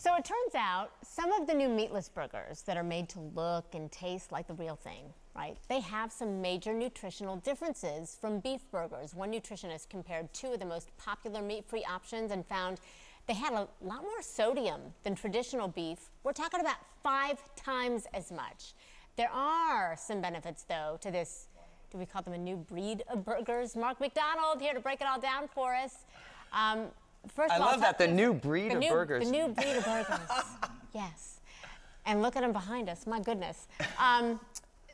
So it turns out some of the new meatless burgers that are made to look and taste like the real thing, right? They have some major nutritional differences from beef burgers. One nutritionist compared two of the most popular meat-free options and found they had a lot more sodium than traditional beef. We're talking about 5 times as much. There are some benefits, though, to this, do we call them a new breed of burgers? Mark MacDonald here to break it all down for us. First of all, I love that, the new breed of burgers. The new breed of burgers, yes. And look at them behind us, my goodness.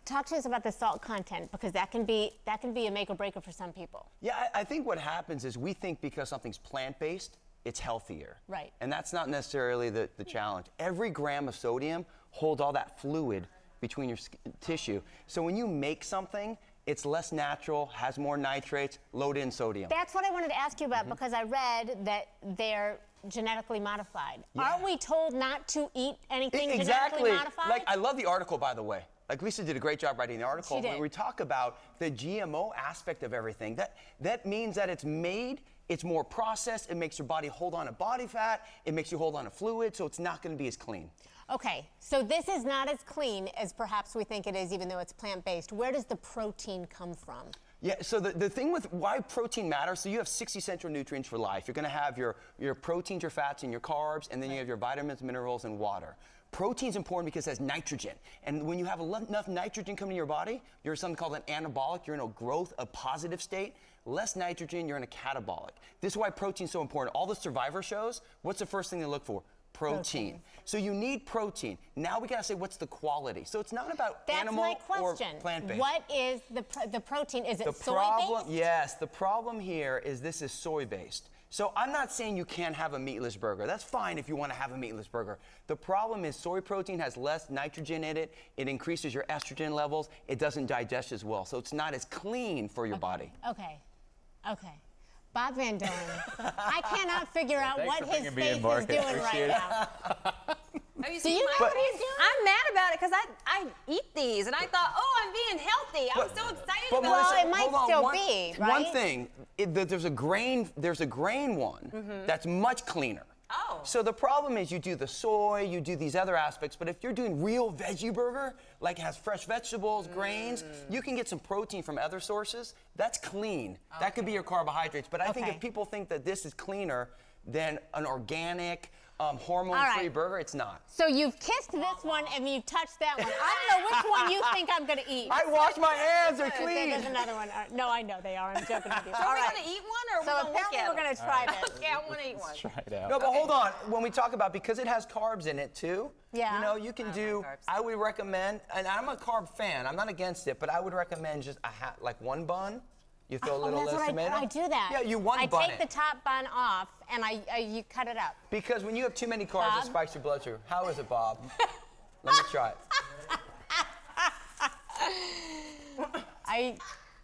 Talk to us about the salt content, because that can be a make or breaker for some people. Yeah, I think what happens is we think because something's plant-based, it's healthier. Right. And that's not necessarily the challenge. Every gram of sodium holds all that fluid between your tissue. So when you make something, it's less natural, has more nitrates, loaded in sodium. That's what I wanted to ask you about, because I read that they're genetically modified. Yeah. Aren't we told not to eat anything Exactly. genetically modified? Like, I love the article, by the way. Like, Lisa did a great job writing the article. She did. When we talk about the GMO aspect of everything, that means that it's made, it's more processed, it makes your body hold on to body fat, it makes you hold on to fluid, so it's not gonna be as clean. Okay, so this is not as clean as perhaps we think it is, even though it's plant-based. Where does the protein come from? Yeah, so the thing with why protein matters, so you have 6 essential nutrients for life. You're gonna have your proteins, your fats, and your carbs, and then you have your vitamins, minerals, and water. Protein's important because it has nitrogen. And when you have enough nitrogen coming to your body, you're something called an anabolic, you're in a growth, a positive state. Less nitrogen, you're in a catabolic. This is why protein's so important. All the Survivor shows, what's the first thing they look for? Protein. So you need protein. Now we gotta say, what's the quality? So it's not about animal or plant-based. What is the protein? Is it soy-based? soy-based? Yes, the problem here is this is soy-based. So I'm not saying you can't have a meatless burger. That's fine if you want to have a meatless burger. The problem is soy protein has less nitrogen in it. It increases your estrogen levels. It doesn't digest as well. So it's not as clean for your body. Okay. Bob Van Doren, I cannot figure out what his face is doing right now. Have you Do seen you know my what he's doing? I'm mad about it because I eat these and I thought, oh, I'm being healthy. I was so excited about Well, it. it might still be, right? One thing, there's a grain one that's much cleaner. Oh. So the problem is you do the soy, you do these other aspects, but if you're doing real veggie burger, like has fresh vegetables, grains, you can get some protein from other sources. That's clean. Okay. That could be your carbohydrates. But I think if people think that this is cleaner than an organic, hormone-free burger, it's not. So you've kissed this one and you've touched that one. I don't know which one you think I'm going to eat. I wash my hands, they're clean. There's another one. No, I know they are. I'm joking with you. So are we going to eat one or So are we going to look apparently at we're going to try this. Okay, I want to eat one. Try it out. No, but hold on. When we talk about, because it has carbs in it too, Yeah. you know, you can do, I would recommend, and I'm a carb fan, I'm not against it, but I would recommend just like one bun. You throw a little that's what tomato. I do that. Yeah, you one I bun take the top bun off and you cut it up. Because when you have too many carbs, Bob? it spikes your blood sugar. How is it, Bob? Let me try it.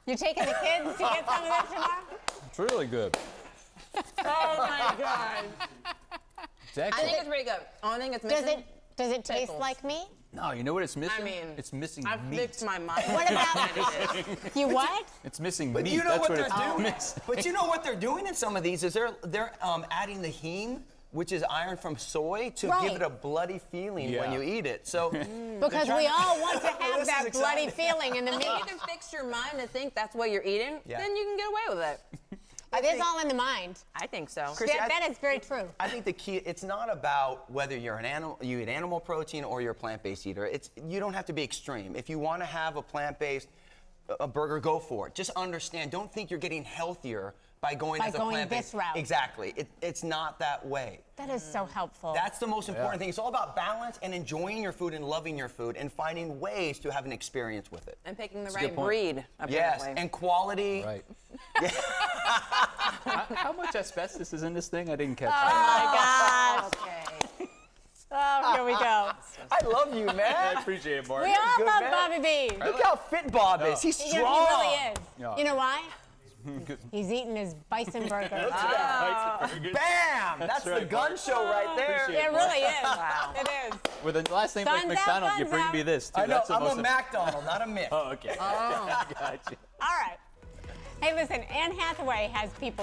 You taking the kids to get some of this tomorrow? It's really good. Oh my God. It's actually, I think it's pretty good. Only thing it's missing. Does it taste Pickles. like meat? no, you know what it's missing? I mean, it's missing I've meat. fixed my mind. What about you? What? It's missing But meat. you know That's what what they're it's doing? missing. But you know what they're doing in some of these is they're adding the heme, which is iron from soy, to give it a bloody feeling when you eat it. So Because we all want to have This that is bloody exciting. feeling in the If meat. you can fix your mind to think that's what you're eating, then you can get away with it. It is all in the mind. I think so. Chrissy, That is very true. I think the key, it's not about whether you're an animal, you eat animal protein or you're a plant-based eater. You don't have to be extreme. If you want to have a plant-based burger, go for it. Just understand, don't think you're getting healthier by going as a plant-based. this route. Exactly. It's not that way. That is so helpful. That's the most important thing. It's all about balance and enjoying your food and loving your food and finding ways to have an experience with it. And picking the a right good point. breed, Yes, apparently. and quality. Right. How much asbestos is in this thing? I didn't catch Oh that. my gosh. Okay. Oh, here we go. I love you, I man. appreciate it, Mark. We all good love man. Bobby B. Look how fit Bob is. He's He strong. really is. Yeah. You know why? He's eating his bison burger. Bam! That's the right, gun Mark. show right there. Appreciate It really is. Wow. It is. With a last name like Sun's out, McDonald, you sun's bring out. me this, too. I know, That's the I'm most a MacDonald, not a Mick. Oh, okay. Gotcha. All right. Hey, listen, Anne Hathaway has people